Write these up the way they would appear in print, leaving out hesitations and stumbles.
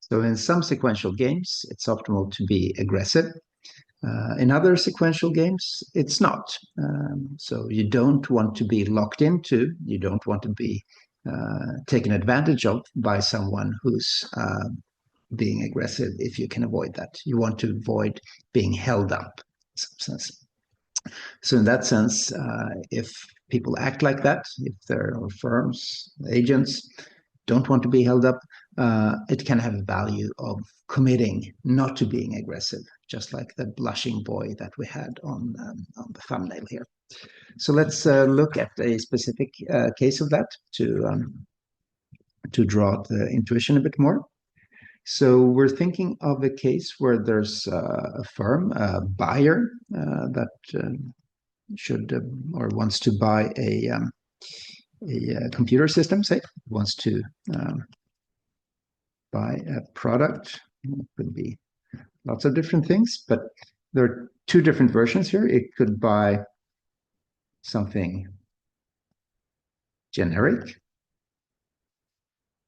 So in some sequential games, it's optimal to be aggressive. In other sequential games, it's not. So you don't want to be locked into, you don't want to be taken advantage of by someone who's being aggressive if you can avoid that. You want to avoid being held up in some sense. So in that sense, if people act like that, if there are firms, agents, don't want to be held up, it can have a value of committing not to being aggressive, just like the blushing boy that we had on the thumbnail here. So let's look at a specific case of that to draw the intuition a bit more. So we're thinking of a case where there's a firm, a buyer that should or wants to buy a computer system, say, wants to buy a product. It could be lots of different things, but there are two different versions here. It could buy something generic.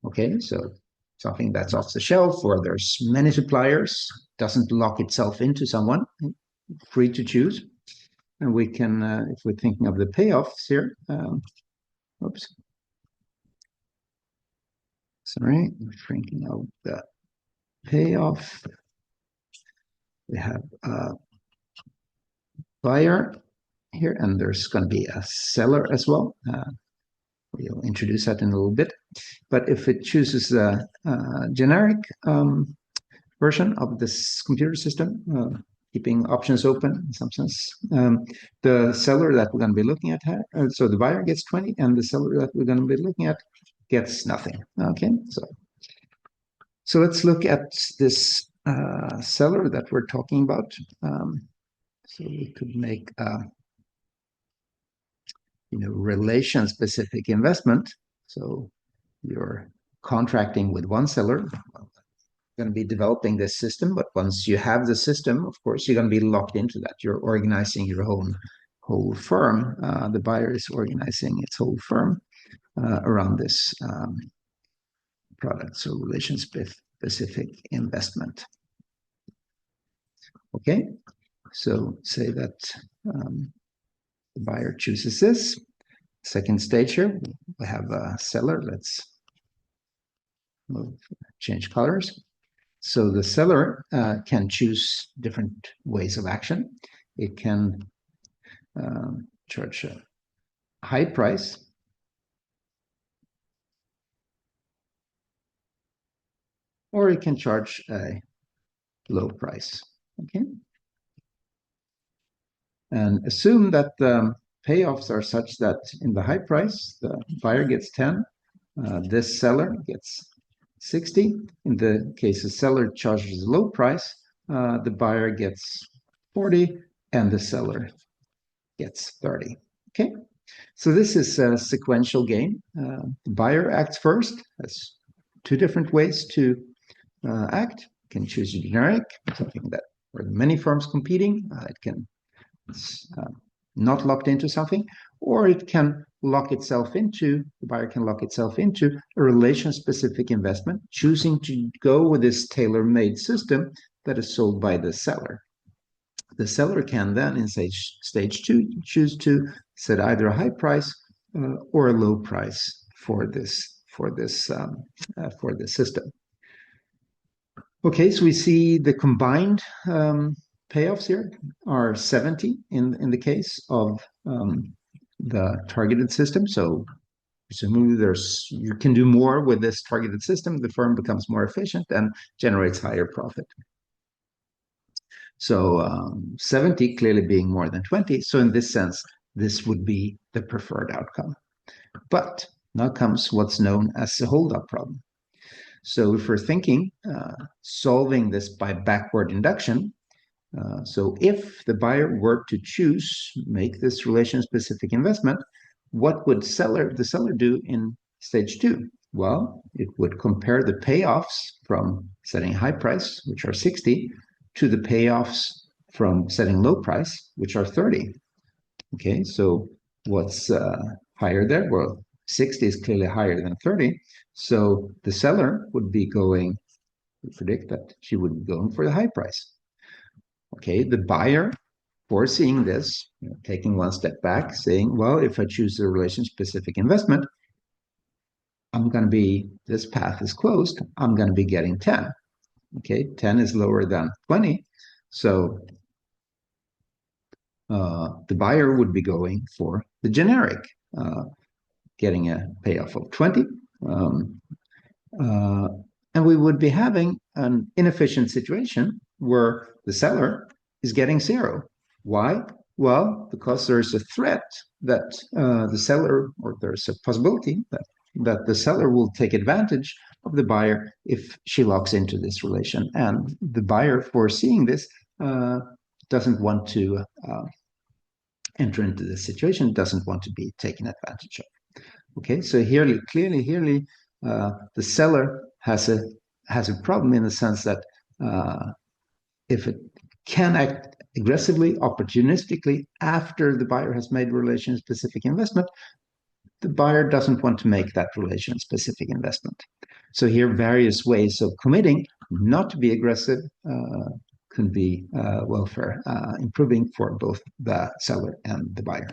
Okay, so something that's off the shelf, or there's many suppliers, doesn't lock itself into someone, free to choose. And we can, if we're thinking of the payoffs here, oops. Sorry, I'm thinking of the payoff. We have a buyer here, and there's going to be a seller as well. We'll introduce that in a little bit. But if it chooses a generic version of this computer system, keeping options open in some sense, the seller that we're going to be looking at, so the buyer gets 20, and the seller that we're going to be looking at gets nothing. Okay, so let's look at this seller that we're talking about. So we could make relation-specific investment. So you're contracting with one seller, going to be developing this system, but once you have the system, of course, you're going to be locked into that. You're organizing your whole firm. The buyer is organizing its whole firm around this product. So relation-specific investment. Okay, so say that the buyer chooses this. Second stage here, we have a seller. Let's change colors. So the seller can choose different ways of action. It can charge a high price, or it can charge a low price. Okay, and assume that the payoffs are such that in the high price, the buyer gets 10, this seller gets 60. In the case the seller charges a low price, the buyer gets 40, and the seller gets 30. Okay, so this is a sequential game. The buyer acts first, has two different ways to act. It can choose a generic, something that where many firms competing. It can not locked into something, or it can lock itself into, the buyer can lock itself into a relation-specific investment, choosing to go with this tailor-made system that is sold by the seller. The seller can then, in stage two, choose to set either a high price or a low price for this system. Okay, so we see the combined payoffs here are 70 in the case of the targeted system. So presumably you can do more with this targeted system. The firm becomes more efficient and generates higher profit. So 70 clearly being more than 20. So in this sense, this would be the preferred outcome. But now comes what's known as the holdup problem. So if we're thinking solving this by backward induction, so if the buyer were to choose make this relation-specific investment, what would the seller do in stage two? Well, it would compare the payoffs from setting high price, which are 60, to the payoffs from setting low price, which are 30. Okay, so what's higher there? Well, 60 is clearly higher than 30. So the seller would be going We predict that she would be going for the high price. Okay, the buyer, foreseeing this, taking one step back, saying, well, if I choose a relation-specific investment, this path is closed, I'm going to be getting 10. Okay, 10 is lower than 20. So the buyer would be going for the generic, getting a payoff of 20. And we would be having an inefficient situation where the seller is getting 0. Why? Well, because there's a threat that the seller, or there's a possibility that the seller will take advantage of the buyer if she locks into this relation. And the buyer, foreseeing this, doesn't want to enter into this situation, doesn't want to be taken advantage of. Okay, so clearly, the seller has a problem in the sense that if it can act aggressively, opportunistically after the buyer has made relation-specific investment, the buyer doesn't want to make that relation-specific investment. So here, various ways of committing not to be aggressive can be welfare improving for both the seller and the buyer.